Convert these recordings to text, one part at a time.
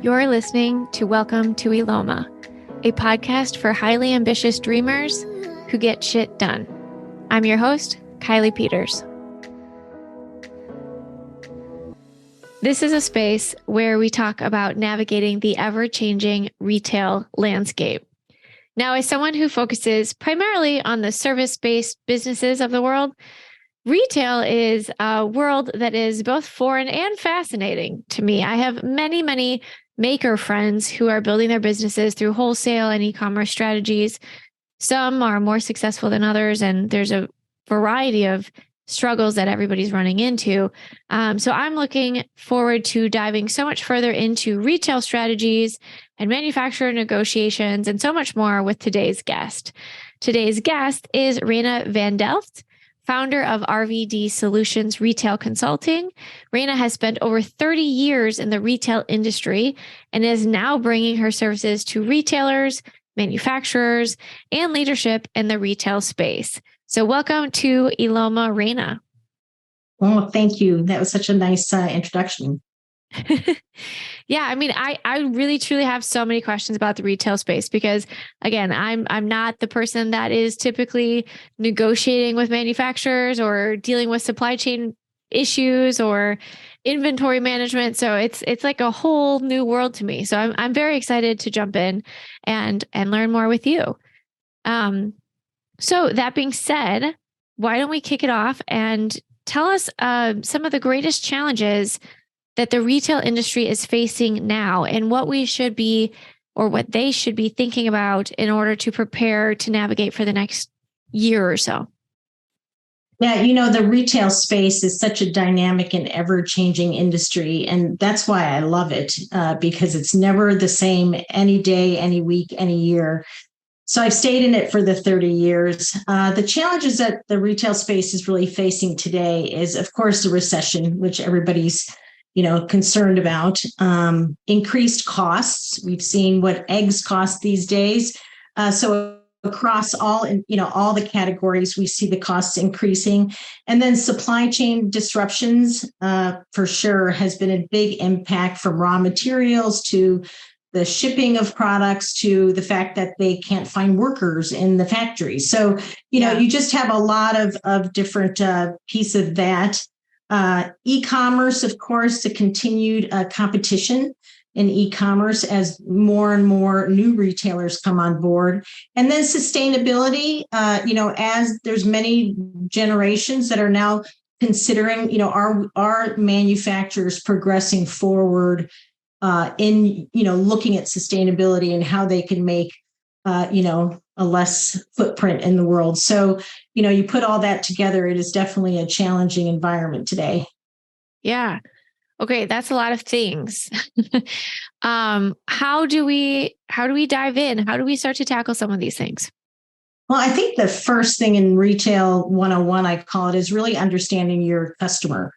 You're listening to Welcome to Eloma, a podcast for highly ambitious dreamers who get shit done. I'm your host, Kylie Peters. This is a space where we talk about navigating the ever-changing retail landscape. Now, as someone who focuses primarily on the service-based businesses of the world, retail is a world that is both foreign and fascinating to me. I have many maker friends who are building their businesses through wholesale and e-commerce strategies. Some are more successful than others, and there's a variety of struggles that everybody's running into. So I'm looking forward to diving so much further into retail strategies and manufacturer negotiations and so much more with today's guest. Today's guest is Reina vanDelft, founder of RVD Solutions Retail Consulting. Reina has spent over 30 years in the retail industry and is now bringing her services to retailers, manufacturers, and leadership in the retail space. So welcome to Eloma, Reina. Oh, thank you. That was such a nice introduction. Yeah, I mean, I really truly have so many questions about the retail space because, again, I'm not the person that is typically negotiating with manufacturers or dealing with supply chain issues or inventory management. So it's like a whole new world to me. So I'm very excited to jump in and learn more with you. So that being said, why don't we kick it off and tell us some of the greatest challenges that the retail industry is facing now and what we should be or what they should be thinking about in order to prepare to navigate for the next year or so. Yeah, the retail space is such a dynamic and ever-changing industry, and that's why I love it, because it's never the same any day, any week, any year. So I've stayed in it for the 30 years. The challenges that the retail space is really facing today is, of course, the recession, which everybody's concerned about, increased costs. We've seen what eggs cost these days. So across all the categories, we see the costs increasing. And then supply chain disruptions, for sure, has been a big impact from raw materials to the shipping of products to the fact that they can't find workers in the factory. So, you just have a lot of different pieces of that. E-commerce, of course, the continued competition in e-commerce as more and more new retailers come on board. And then sustainability, as there's many generations that are now considering, are manufacturers progressing forward in, looking at sustainability and how they can make, a less footprint in the world. So, you put all that together, it is definitely a challenging environment today. Yeah. Okay. That's a lot of things. How do we dive in? How do we start to tackle some of these things? Well, I think the first thing in retail 101, I call it, is really understanding your customer.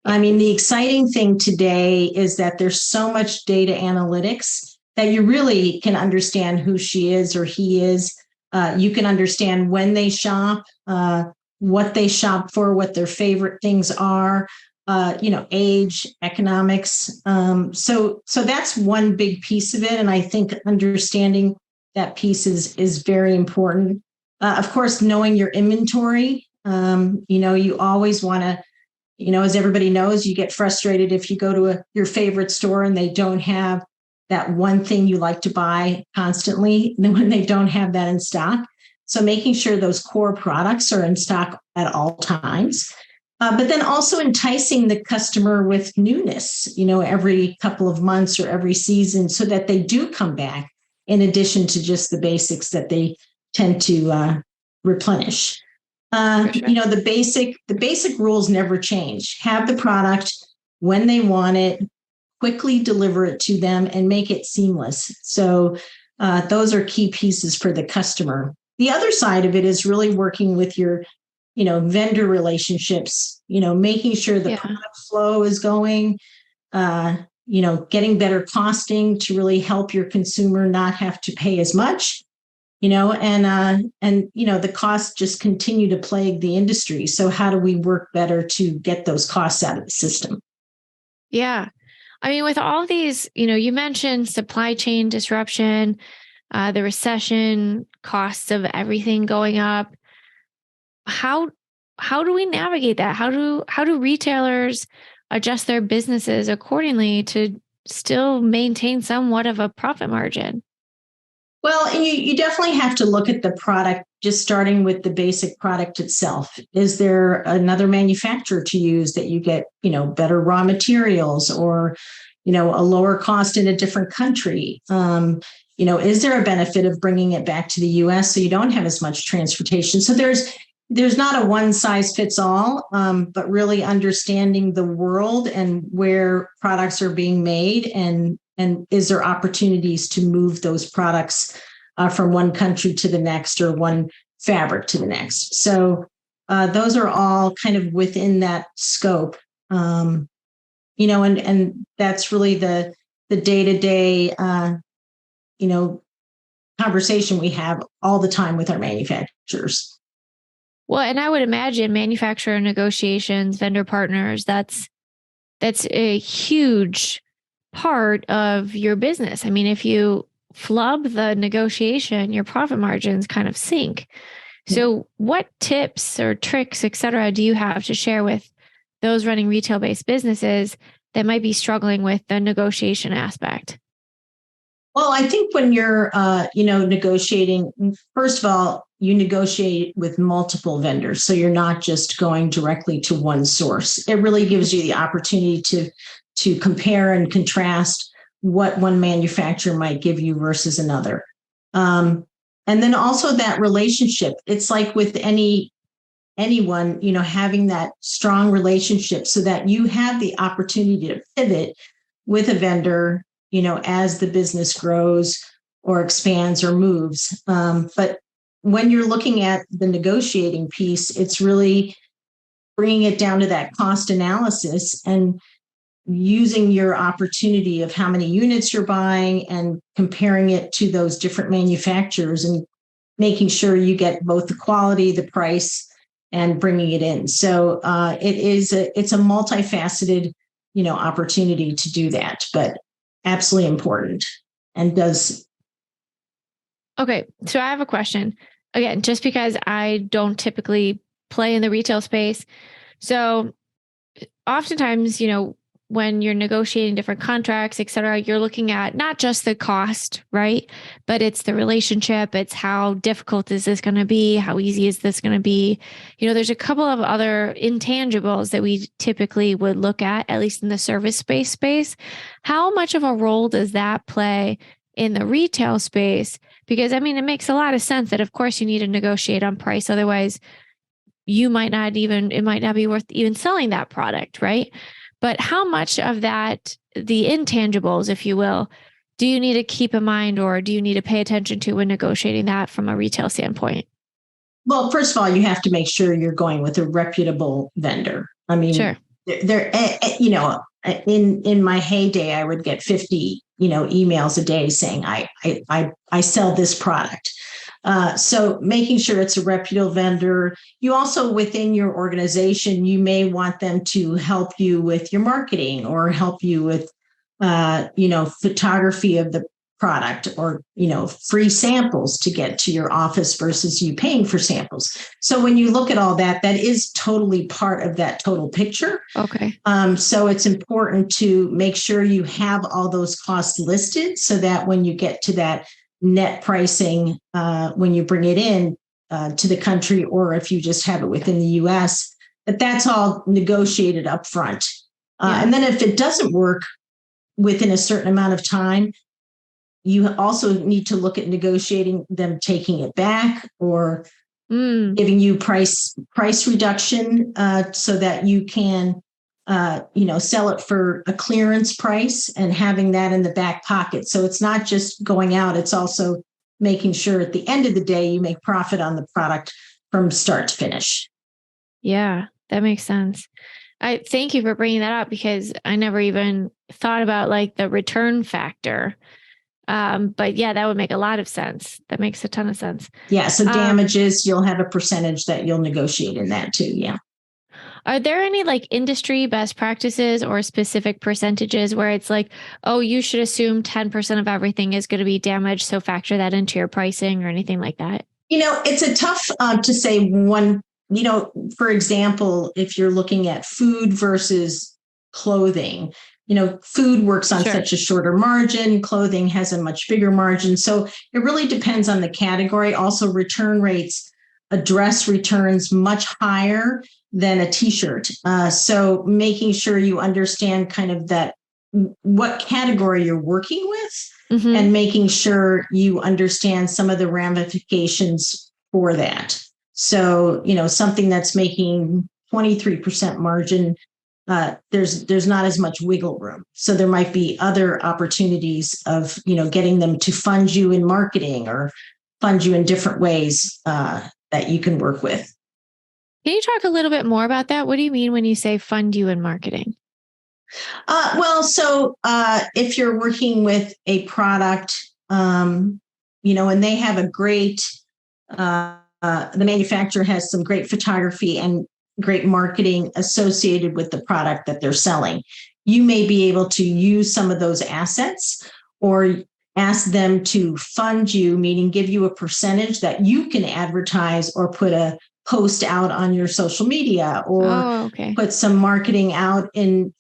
I mean, the exciting thing today is that there's so much data analytics that you really can understand who she is or he is. You can understand when they shop, what they shop for, what their favorite things are, age, economics. So that's one big piece of it. And I think understanding that piece is very important. Of course, knowing your inventory, you always want to, as everybody knows, you get frustrated if you go to your favorite store and they don't have that one thing you like to buy constantly, then when they don't have that in stock. So making sure those core products are in stock at all times. But then also enticing the customer with newness, every couple of months or every season so that they do come back in addition to just the basics that they tend to replenish. Sure. The basic rules never change. Have the product when they want it, quickly deliver it to them, and make it seamless. So those are key pieces for the customer. The other side of it is really working with your, vendor relationships, making sure the product flow is going, getting better costing to really help your consumer not have to pay as much. The costs just continue to plague the industry. So how do we work better to get those costs out of the system? Yeah. I mean, with all these, you mentioned supply chain disruption, the recession, costs of everything going up. How how do we navigate that? How do retailers adjust their businesses accordingly to still maintain somewhat of a profit margin? Well, and you definitely have to look at the product, just starting with the basic product itself. Is there another manufacturer to use that you get, better raw materials, or, a lower cost in a different country? Is there a benefit of bringing it back to the US so you don't have as much transportation? So there's not a one size fits all, but really understanding the world and where products are being made, and is there opportunities to move those products from one country to the next, or one fabric to the next. So those are all kind of within that scope. And that's really the day-to-day conversation we have all the time with our manufacturers. Well, and I would imagine manufacturer negotiations, vendor partners, that's a huge part of your business. I mean, if you flub the negotiation, your profit margins kind of sink. So what tips or tricks, et cetera, do you have to share with those running retail-based businesses that might be struggling with the negotiation aspect? Well, I think when you're, negotiating, first of all, you negotiate with multiple vendors. So you're not just going directly to one source. It really gives you the opportunity to compare and contrast what one manufacturer might give you versus another. And then also that relationship. It's like with anyone, having that strong relationship so that you have the opportunity to pivot with a vendor, as the business grows or expands or moves. But when you're looking at the negotiating piece, it's really bringing it down to that cost analysis and using your opportunity of how many units you're buying and comparing it to those different manufacturers and making sure you get both the quality, the price, and bringing it in. So it's a multifaceted, opportunity to do that, but absolutely important and does. Okay, so I have a question. Again, just because I don't typically play in the retail space. So oftentimes, when you're negotiating different contracts, et cetera, you're looking at not just the cost, right? But it's the relationship. It's how difficult is this going to be? How easy is this going to be? There's a couple of other intangibles that we typically would look at least in the service-based space. How much of a role does that play in the retail space? Because, I mean, it makes a lot of sense that, of course, you need to negotiate on price. Otherwise, it might not be worth even selling that product, right? But how much of that, the intangibles, if you will, do you need to keep in mind, or do you need to pay attention to when negotiating that from a retail standpoint? Well, first of all, you have to make sure you're going with a reputable vendor. I mean, Sure. In my heyday, I would get 50, emails a day saying I sell this product. So making sure it's a reputable vendor. You also, within your organization, you may want them to help you with your marketing or help you with, photography of the product, or, free samples to get to your office versus you paying for samples. So when you look at all that, that is totally part of that total picture. Okay. So it's important to make sure you have all those costs listed so that when you get to that net pricing, when you bring it in to the country, or if you just have it within the US, that's all negotiated up front. And then if it doesn't work within a certain amount of time, you also need to look at negotiating them taking it back, or giving you price reduction so that you can sell it for a clearance price, and having that in the back pocket. So it's not just going out, it's also making sure at the end of the day you make profit on the product from start to finish. Yeah, that makes sense. I thank you for bringing that up, because I never even thought about like the return factor. But yeah, that would make a lot of sense. That makes a ton of sense. Yeah. So damages, you'll have a percentage that you'll negotiate in that too. Yeah. Are there any like industry best practices or specific percentages where it's like, oh, you should assume 10% of everything is going to be damaged, so factor that into your pricing or anything like that? It's a tough to say one, for example, if you're looking at food versus clothing, food works on such a shorter margin, clothing has a much bigger margin. So it really depends on the category. Also, return rates, a dress returns much higher than a t-shirt. So making sure you understand kind of that, what category you're working with, and making sure you understand some of the ramifications for that. So, something that's making 23% margin, there's not as much wiggle room. So there might be other opportunities of, getting them to fund you in marketing or fund you in different ways that you can work with. Can you talk a little bit more about that? What do you mean when you say fund you in marketing? So if you're working with a product, and they have a great, the manufacturer has some great photography and great marketing associated with the product that they're selling, you may be able to use some of those assets or ask them to fund you, meaning give you a percentage that you can advertise or put a post out on your social media or put some marketing out in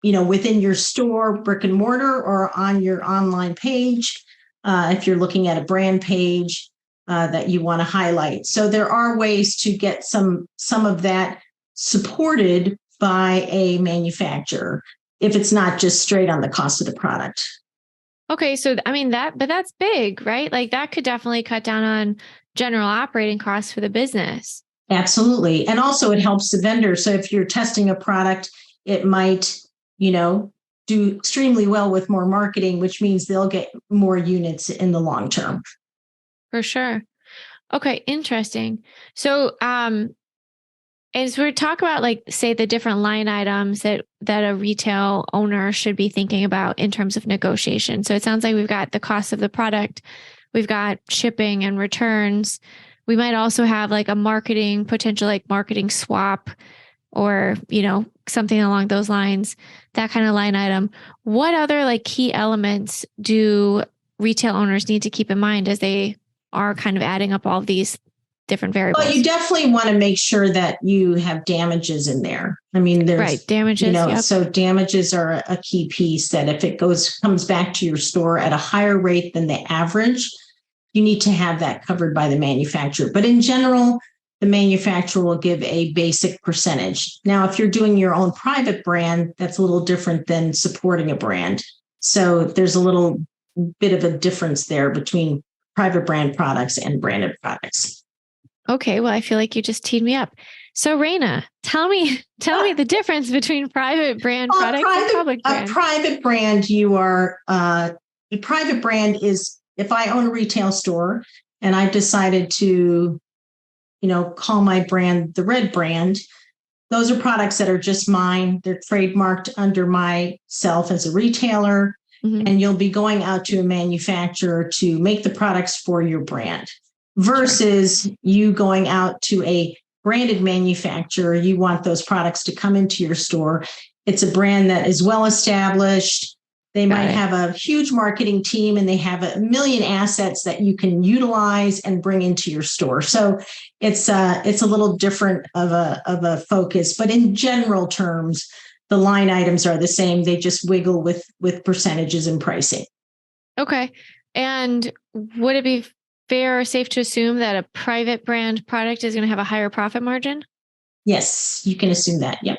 within your store, brick and mortar, or on your online page. If you're looking at a brand page that you want to highlight. So there are ways to get some of that supported by a manufacturer if it's not just straight on the cost of the product. Okay. So, I mean, but that's big, right? Like that could definitely cut down on general operating costs for the business. Absolutely. And also it helps the vendor. So if you're testing a product, it might, do extremely well with more marketing, which means they'll get more units in the long term. For sure. Okay. Interesting. So, as we talk about, like, say, the different line items that a retail owner should be thinking about in terms of negotiation. So it sounds like we've got the cost of the product, we've got shipping and returns. We might also have like a potential like marketing swap or, something along those lines, that kind of line item. What other like key elements do retail owners need to keep in mind as they are kind of adding up all of these different variables? Well, you definitely want to make sure that you have damages in there. I mean, there's damages. So damages are a key piece that if it comes back to your store at a higher rate than the average, you need to have that covered by the manufacturer. But in general, the manufacturer will give a basic percentage. Now, if you're doing your own private brand, that's a little different than supporting a brand. So there's a little bit of a difference there between private brand products and branded products. Okay, well, I feel like you just teed me up. So, Reina, tell me the difference between private brand products and public brand. A private brand, a private brand is if I own a retail store and I've decided to, call my brand the Red brand. Those are products that are just mine. They're trademarked under myself as a retailer, and you'll be going out to a manufacturer to make the products for your brand. Versus you going out to a branded manufacturer, you want those products to come into your store. It's a brand that is well established. They might have a huge marketing team and they have a million assets that you can utilize and bring into your store. So it's a little different of a focus, but in general terms, the line items are the same. They just wiggle with percentages and pricing. Okay. And would it be fair or safe to assume that a private brand product is going to have a higher profit margin? Yes, you can assume that. Yep.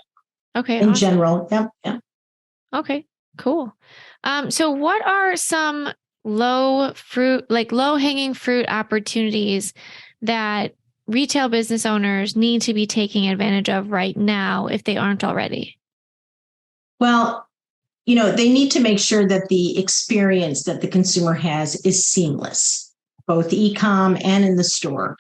Okay. In general. Yep. Okay, cool. So what are some low hanging fruit opportunities that retail business owners need to be taking advantage of right now if they aren't already? Well, they need to make sure that the experience that the consumer has is seamless. Both e-com and in the store.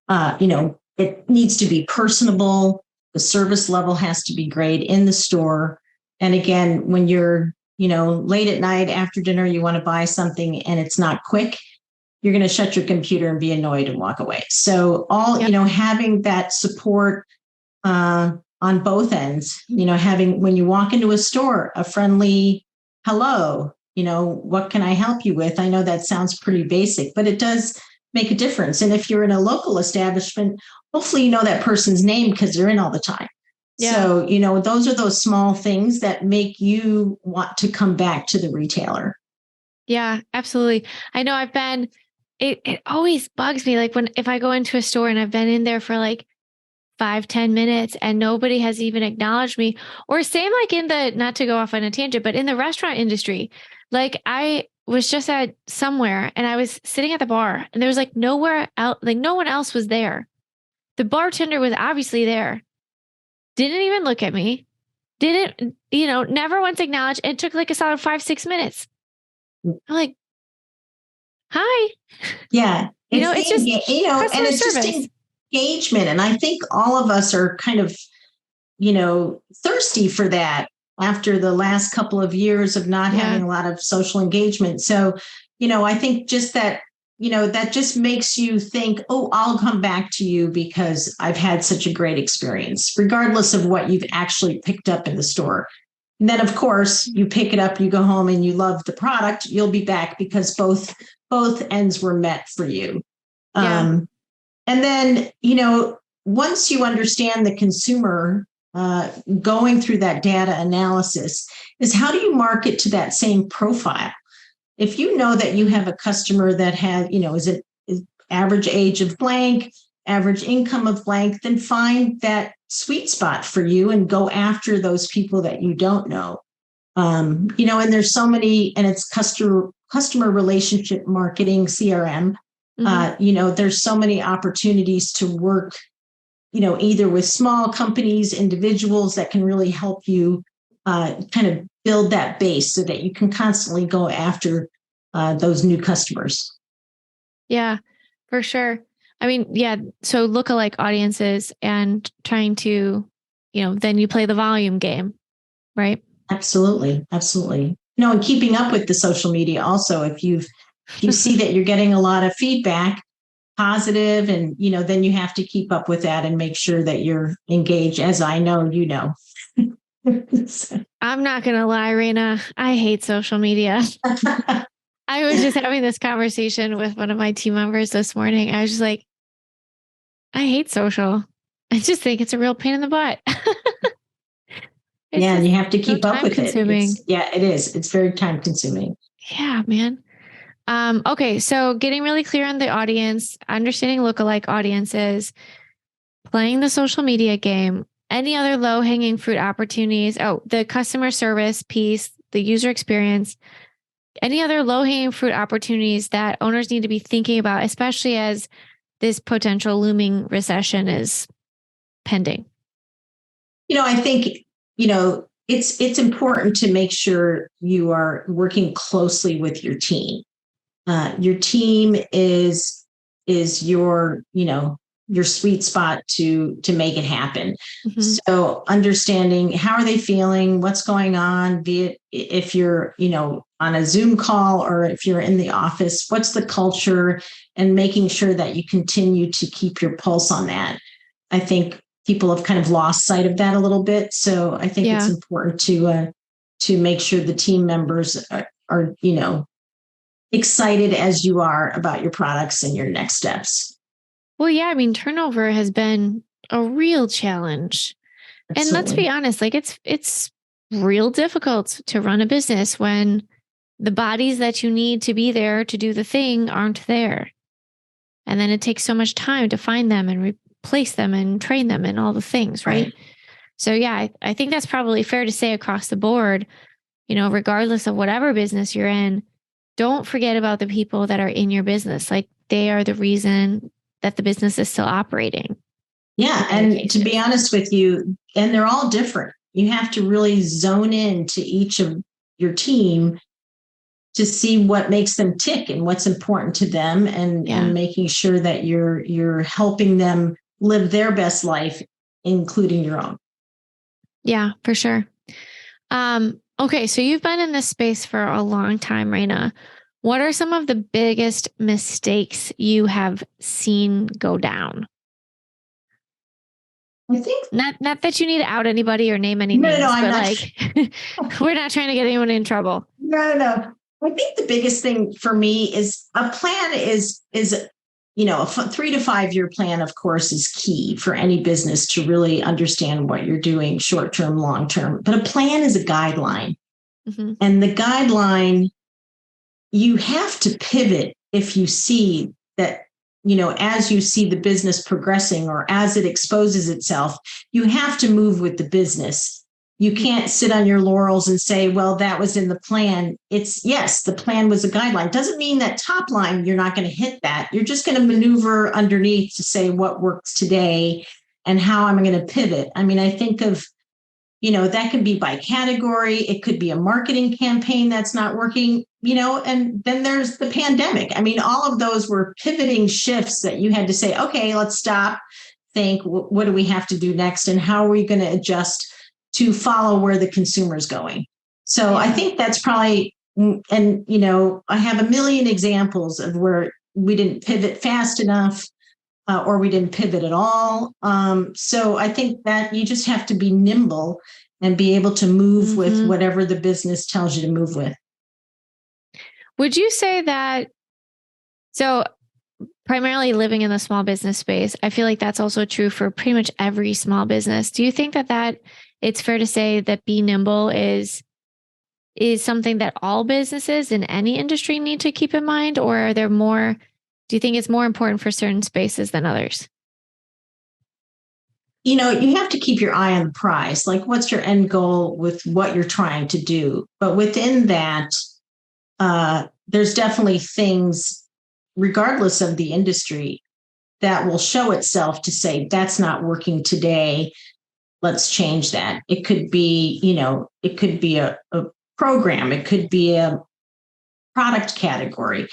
It needs to be personable. The service level has to be great in the store. And again, when you're, late at night after dinner, you want to buy something and it's not quick, you're going to shut your computer and be annoyed and walk away. So having that support on both ends, having, when you walk into a store, a friendly hello, what can I help you with? I know that sounds pretty basic, but it does make a difference. And if you're in a local establishment, hopefully you know that person's name because they're in all the time. Yeah. So, those are those small things that make you want to come back to the retailer. Yeah, absolutely. I know it always bugs me. Like if I go into a store and I've been in there for like 5-10 minutes and nobody has even acknowledged me, or same like not to go off on a tangent, but in the restaurant industry, like I was just at somewhere and I was sitting at the bar and there was like nowhere else, like no one else was there. The bartender was obviously there. Didn't even look at me. Didn't, never once acknowledged. It took like a solid 5-6 minutes. I'm like, hi. Yeah. It's just, and it's service. just engagement. And I think all of us are kind of, thirsty for that after the last couple of years of not having a lot of social engagement. So, I think just that, that just makes you think, oh, I'll come back to you because I've had such a great experience, regardless of what you've actually picked up in the store. And then, of course, you pick it up, you go home and you love the product, you'll be back because both ends were met for you. And then, once you understand the consumer, going through that data analysis is how do you market to that same profile? If you know that you have a customer that has, is average age of blank, average income of blank, then find that sweet spot for you and go after those people that you don't know. And there's so many, and it's customer relationship marketing, CRM. There's so many opportunities to work, either with small companies, individuals that can really help you kind of build that base so that you can constantly go after those new customers. Yeah, for sure. I mean, yeah. So lookalike audiences and trying to, then you play the volume game, right? Absolutely. Absolutely. And keeping up with the social media also, if you see that you're getting a lot of feedback, positive, and, then you have to keep up with that and make sure that you're engaged, as I know, I'm not going to lie, Reina. I hate social media. I was just having this conversation with one of my team members this morning. I was just like, I hate social. I just think it's a real pain in the butt. And you have to keep up with it. It is. It's very time consuming. Yeah, man. Okay. So getting really clear on the audience, understanding lookalike audiences, playing the social media game, any other low hanging fruit opportunities. Oh, the customer service piece, the user experience, any other low hanging fruit opportunities that owners need to be thinking about, especially as this potential looming recession is pending? I think, it's important to make sure you are working closely with your team. Your team is your, your sweet spot to make it happen. Mm-hmm. So understanding how are they feeling, what's going on, be it if you're, on a Zoom call or if you're in the office, what's the culture, and making sure that you continue to keep your pulse on that. I think people have kind of lost sight of that a little bit. So I think it's important to make sure the team members are excited as you are about your products and your next steps. Well, yeah, I mean, turnover has been a real challenge. Absolutely. And let's be honest, like it's real difficult to run a business when the bodies that you need to be there to do the thing aren't there. And then it takes so much time to find them and replace them and train them and all the things, right? So yeah, I think that's probably fair to say across the board, regardless of whatever business you're in, don't forget about the people that are in your business. Like they are the reason that the business is still operating. Yeah. And to be honest with you, and they're all different. You have to really zone in to each of your team to see what makes them tick and what's important to them, and making sure that you're helping them live their best life, including your own. Yeah, for sure. Okay. So you've been in this space for a long time, Reina. What are some of the biggest mistakes you have seen go down? I think not that you need to out anybody or name any no, names, I'm but not. like we're not trying to get anyone in trouble. No. I think the biggest thing for me is a plan is a 3 to 5 year plan, of course, is key for any business to really understand what you're doing short term, long term. But a plan is a guideline. Mm-hmm. And the guideline, you have to pivot if you see that, as you see the business progressing or as it exposes itself, you have to move with the business. You can't sit on your laurels and say, well, that was in the plan. Yes, the plan was a guideline. Doesn't mean that top line, you're not going to hit that. You're just going to maneuver underneath to say what works today and how I'm going to pivot. I mean, I think of, that can be by category. It could be a marketing campaign that's not working, and then there's the pandemic. I mean, all of those were pivoting shifts that you had to say, okay, let's stop, think, what do we have to do next? And how are we going to adjust to follow where the consumer is going? So I think that's probably, and, I have a million examples of where we didn't pivot fast enough or we didn't pivot at all. So I think that you just have to be nimble and be able to move with whatever the business tells you to move with. Would you say that, so primarily living in the small business space, I feel like that's also true for pretty much every small business. Do you think that it's fair to say that be nimble is something that all businesses in any industry need to keep in mind? Or are there more, do you think it's more important for certain spaces than others? You have to keep your eye on the prize. Like, what's your end goal with what you're trying to do? But within that, there's definitely things, regardless of the industry, that will show itself to say, that's not working today. Let's change that. It could be, it could be a program. It could be a product category.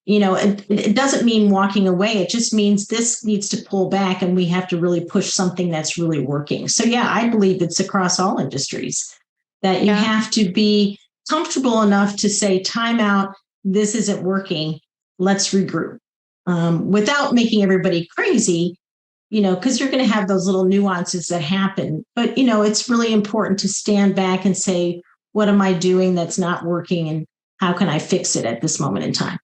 It doesn't mean walking away. It just means this needs to pull back and we have to really push something that's really working. So yeah, I believe it's across all industries that you have to be comfortable enough to say, time out, this isn't working. Let's regroup without making everybody crazy, because you're going to have those little nuances that happen. But, it's really important to stand back and say, what am I doing that's not working and how can I fix it at this moment in time?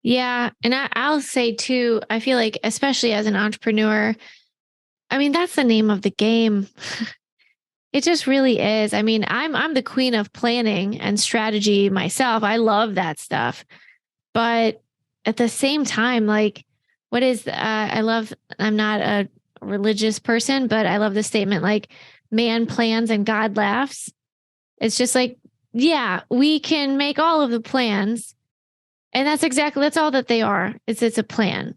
Yeah. And I'll say too, I feel like, especially as an entrepreneur, I mean, that's the name of the game. It just really is. I mean, I'm the queen of planning and strategy myself. I love that stuff. But at the same time, like, I'm not a religious person, but I love the statement, like, man plans and God laughs. It's just like, yeah, we can make all of the plans. And that's all that they are. It's a plan.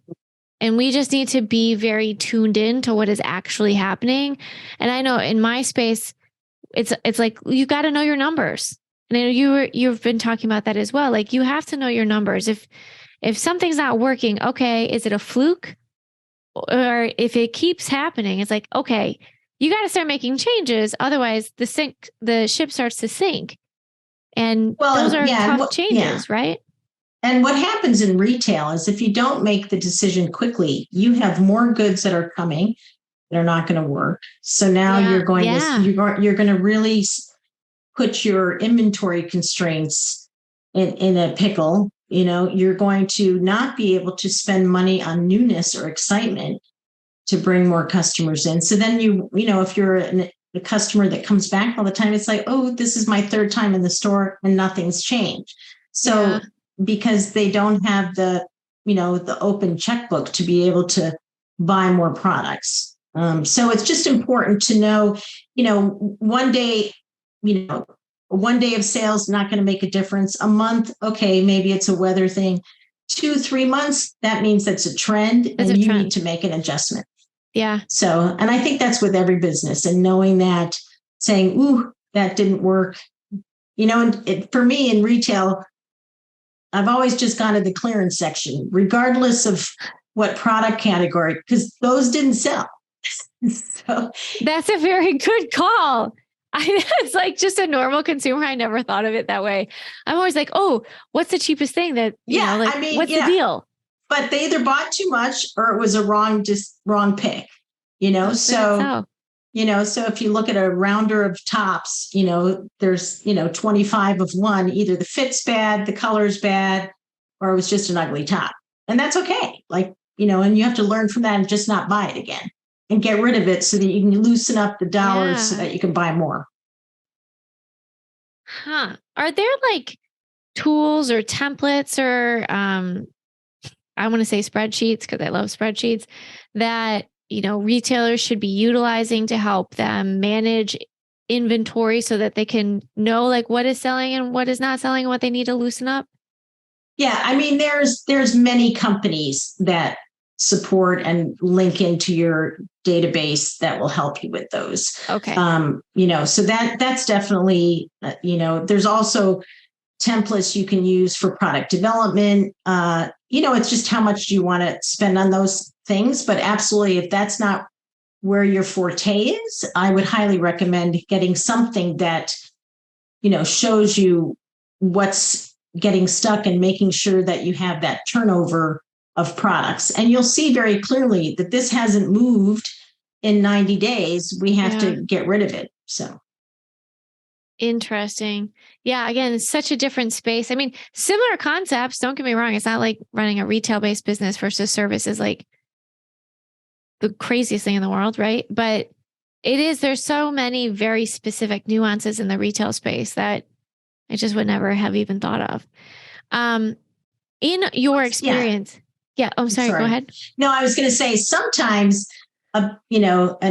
And we just need to be very tuned in to what is actually happening. And I know in my space, it's like, you got to know your numbers. And I know you've been talking about that as well. Like, you have to know your numbers. If something's not working, okay, is it a fluke? Or if it keeps happening, it's like, okay, you got to start making changes. Otherwise the ship starts to sink. And those are tough changes, right? And what happens in retail is if you don't make the decision quickly, you have more goods that are coming that are not going to work. So now you're going to really put your inventory constraints in a pickle. You're going to not be able to spend money on newness or excitement to bring more customers in. So then if you're a customer that comes back all the time, it's like, oh, this is my third time in the store and nothing's changed. So because they don't have the open checkbook to be able to buy more products. So it's just important to know, one day of sales not going to make a difference. A month, okay, maybe it's a weather thing. 2-3 months, that means that's a trend and you need to make an adjustment. Yeah. So, and I think that's with every business, and knowing that, saying, ooh, that didn't work. And for me in retail, I've always just gone to the clearance section, regardless of what product category, because those didn't sell. So that's a very good call. It's like, just a normal consumer, I never thought of it that way. I'm always like, oh, what's the cheapest thing that, what's the deal? But they either bought too much or it was a wrong pick. you know, Most of it so. so if you look at a rounder of tops, there's, 25 of one, either the fit's bad, the color's bad, or it was just an ugly top. And that's okay. Like, and you have to learn from that and just not buy it again and get rid of it so that you can loosen up the dollars so that you can buy more. Huh. Are there like tools or templates or I want to say spreadsheets because I love spreadsheets that, retailers should be utilizing to help them manage inventory so that they can know like what is selling and what is not selling and what they need to loosen up? Yeah, I mean, there's many companies that support and link into your database that will help you with those. Okay. So that's definitely, there's also templates you can use for product development. It's just how much do you want to spend on those things. But absolutely, if that's not where your forte is, I would highly recommend getting something that, shows you what's getting stuck and making sure that you have that turnover of products. And you'll see very clearly that this hasn't moved in 90 days. We have to get rid of it. So. Interesting. Yeah. Again, it's such a different space. I mean, similar concepts. Don't get me wrong. It's not like running a retail based business versus service is like the craziest thing in the world, right? But there's so many very specific nuances in the retail space that I just would never have even thought of. In your experience. Yeah. Oh, sorry. Go ahead. No, I was going to say sometimes, an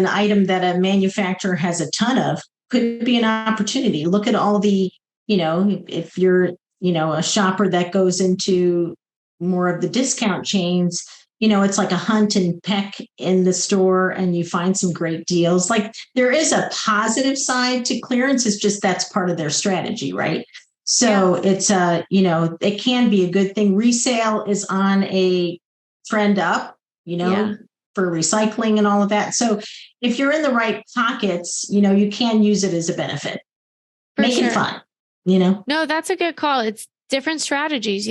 item that a manufacturer has a ton of could be an opportunity. Look at all the, if you're, a shopper that goes into more of the discount chains, it's like a hunt and peck in the store and you find some great deals. Like there is a positive side to clearance. It's just that's part of their strategy, right? So it's it can be a good thing. Resale is on a trend up, for recycling and all of that. So if you're in the right pockets, you can use it as a benefit. Make it fun, No, that's a good call. It's different strategies,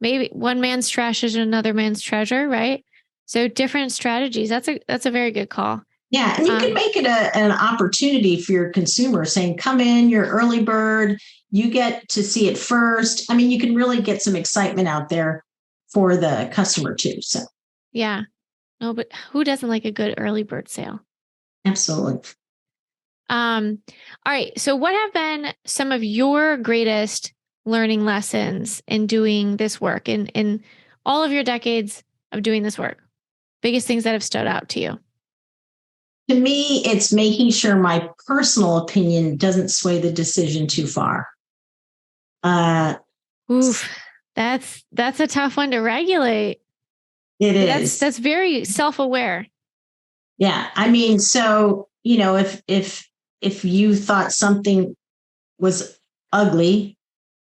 maybe one man's trash is another man's treasure, right? So different strategies. That's a very good call. Yeah. And you can make it an opportunity for your consumer saying, come in, you're early bird, you get to see it first. I mean, you can really get some excitement out there for the customer too. So yeah. No, but who doesn't like a good early bird sale? Absolutely. All right. So what have been some of your greatest learning lessons in doing this work in all of your decades of doing this work? Biggest things that have stood out to you? To me, it's making sure my personal opinion doesn't sway the decision too far. Oof, that's a tough one to regulate. It is. That's very self-aware. Yeah. I mean, so, if you thought something was ugly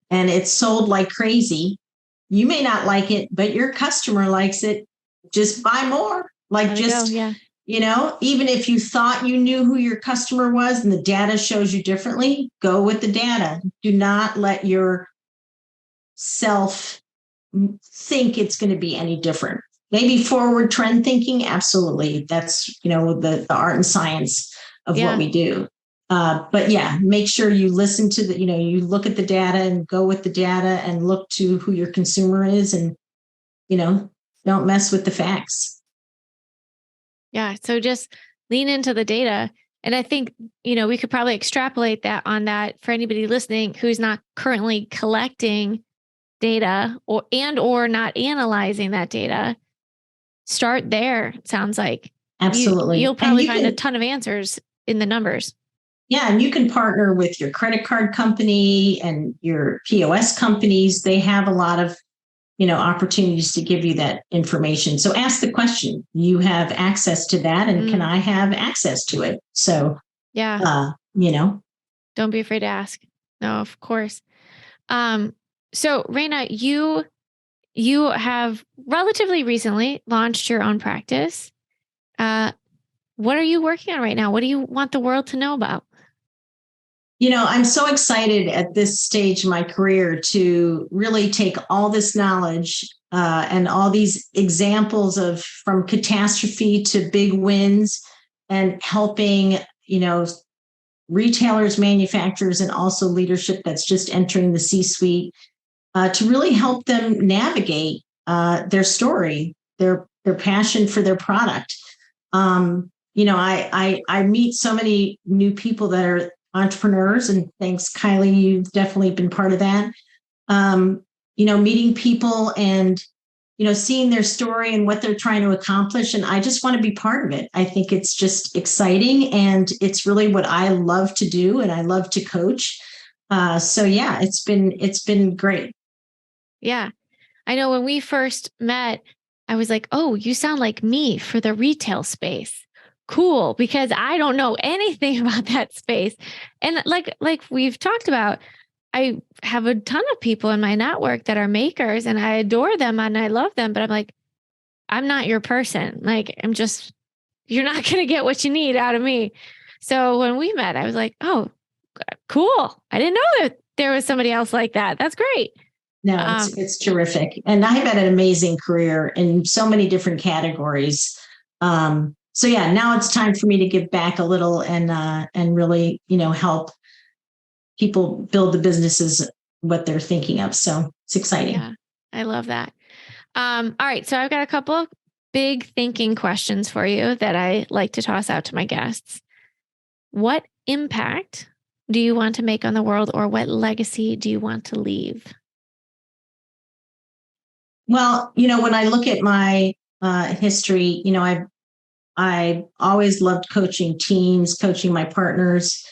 and it's sold like crazy, you may not like it, but your customer likes it. Just buy more. Even if you thought you knew who your customer was and the data shows you differently, go with the data. Do not let your self think it's going to be any different. Maybe forward trend thinking. Absolutely. That's, the art and science of what we do. But yeah, make sure you listen to you look at the data and go with the data and look to who your consumer is and, don't mess with the facts. Yeah. So just lean into the data. And I think, we could probably extrapolate that on that for anybody listening who's not currently collecting data or not analyzing that data. Start there. It sounds like absolutely. You'll probably find a ton of answers in the numbers. Yeah. And you can partner with your credit card company and your POS companies. They have a lot of, opportunities to give you that information. So ask the question, you have access to that and can I have access to it? So, don't be afraid to ask. No, of course. So Reina, you have relatively recently launched your own practice. What are you working on right now? What do you want the world to know about? I'm so excited at this stage of my career to really take all this knowledge and all these examples of from catastrophe to big wins and helping, retailers, manufacturers, and also leadership that's just entering the C-suite to really help them navigate their story, their passion for their product. I meet so many new people that are entrepreneurs, and thanks, Kylie, you've definitely been part of that. Meeting people and seeing their story and what they're trying to accomplish. And I just want to be part of it. I think it's just exciting, and it's really what I love to do, and I love to coach. It's been great. Yeah. I know when we first met, I was like, oh, you sound like me for the retail space. Cool. Because I don't know anything about that space. And like we've talked about, I have a ton of people in my network that are makers, and I adore them and I love them, but I'm like, I'm not your person. Like, you're not going to get what you need out of me. So when we met, I was like, oh, cool. I didn't know that there was somebody else like that. That's great. No, it's terrific. And I've had an amazing career in so many different categories. Now it's time for me to give back a little and really, help people build the businesses, what they're thinking of. So it's exciting. Yeah, I love that. All right. So I've got a couple of big thinking questions for you that I like to toss out to my guests. What impact do you want to make on the world, or what legacy do you want to leave? Well, when I look at my history, I always loved coaching teams, coaching my partners.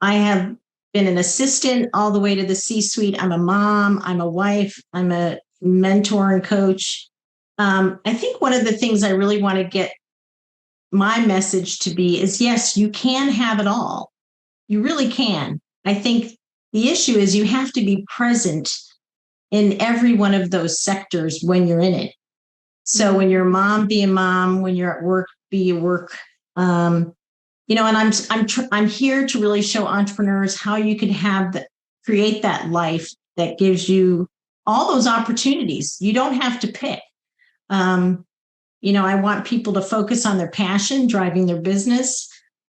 I have been an assistant all the way to the C-suite. I'm a mom, I'm a wife, I'm a mentor and coach. I think one of the things I really want to get my message to be is, yes, you can have it all. You really can. I think the issue is you have to be present in every one of those sectors when you're in it. So when you're a mom, be a mom. When you're at work, be a work. And I'm here to really show entrepreneurs how you can create that life that gives you all those opportunities. You don't have to pick. I want people to focus on their passion, driving their business,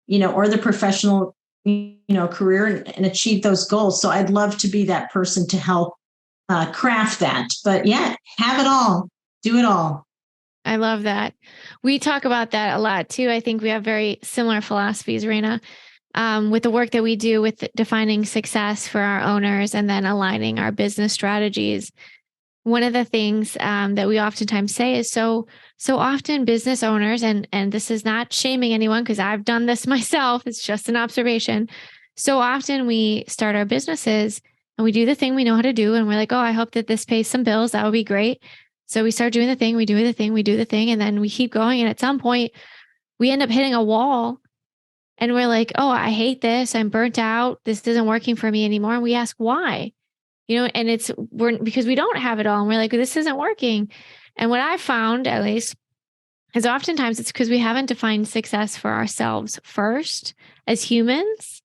or their professional, career and achieve those goals. So I'd love to be that person to help craft that. But yeah, have it all, do it all. I love that. We talk about that a lot too. I think we have very similar philosophies, Reina, with the work that we do with defining success for our owners and then aligning our business strategies. One of the things that we oftentimes say is so often business owners, and this is not shaming anyone because I've done this myself, it's just an observation. So often we start our businesses and we do the thing we know how to do. And we're like, oh, I hope that this pays some bills. That would be great. So we start doing the thing, we do the thing, we do the thing. And then we keep going. And at some point we end up hitting a wall and we're like, oh, I hate this. I'm burnt out. This isn't working for me anymore. And we ask why, and we're because we don't have it all. And we're like, this isn't working. And what I found, at least, is oftentimes it's because we haven't defined success for ourselves first as humans.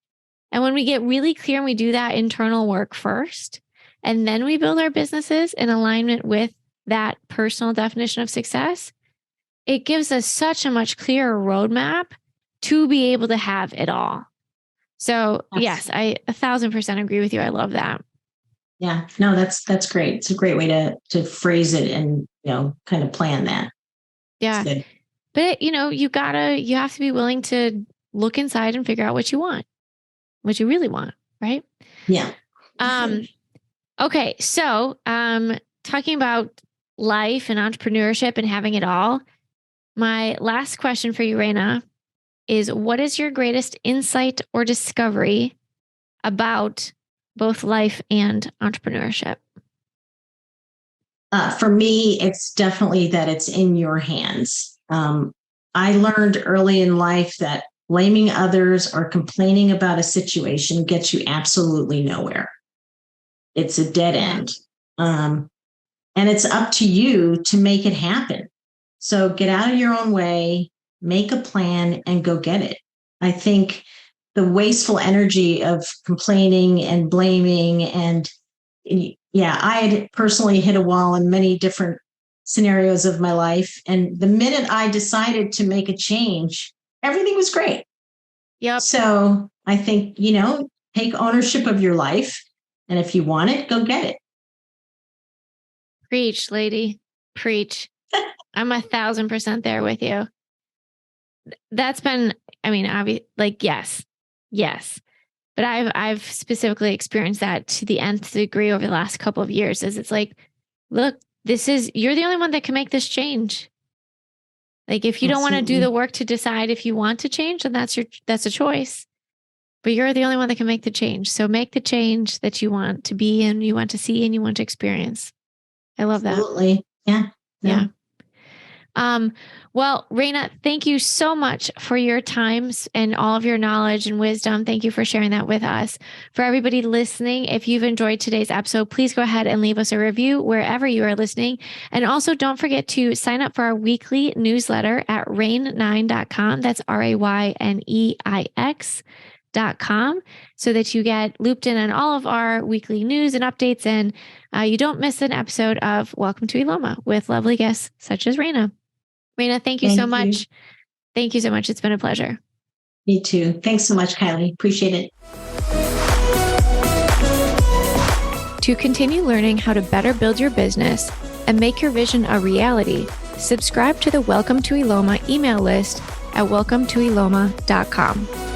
And when we get really clear and we do that internal work first, and then we build our businesses in alignment with that personal definition of success, it gives us such a much clearer roadmap to be able to have it all. So yes, I 1,000% agree with you. I love that. Yeah, no, that's great. It's a great way to phrase it and, kind of plan that. Yeah. But you have to be willing to look inside and figure out what you want, what you really want. Right. Yeah. Okay. So, talking about life and entrepreneurship and having it all, my last question for you, Reina, is what is your greatest insight or discovery about both life and entrepreneurship? For me, it's definitely that it's in your hands. I learned early in life that blaming others or complaining about a situation gets you absolutely nowhere. It's a dead end. And it's up to you to make it happen. So get out of your own way, make a plan, and go get it. I think the wasteful energy of complaining and blaming I had personally hit a wall in many different scenarios of my life. And the minute I decided to make a change, everything was great. Yep. So I think, take ownership of your life. And if you want it, go get it. Preach, lady. Preach. I'm 1,000% there with you. That's been, yes. But I've specifically experienced that to the nth degree over the last couple of years. Is it's like, look, you're the only one that can make this change. Like, if you don't want to do the work to decide if you want to change, then that's a choice. But you're the only one that can make the change. So make the change that you want to be and you want to see and you want to experience. I love that. Absolutely. Yeah. Well, Reina, thank you so much for your time and all of your knowledge and wisdom. Thank you for sharing that with us. For everybody listening, if you've enjoyed today's episode, please go ahead and leave us a review wherever you are listening. And also don't forget to sign up for our weekly newsletter at rain9.com. That's RAYNEIX.com, so that you get looped in on all of our weekly news and updates, and you don't miss an episode of Welcome to Eloma with lovely guests such as Reina. Reina, thank you so much. Thank you so much. It's been a pleasure. Me too. Thanks so much, Kylie. Appreciate it. To continue learning how to better build your business and make your vision a reality, subscribe to the Welcome to Eloma email list at welcometoeloma.com.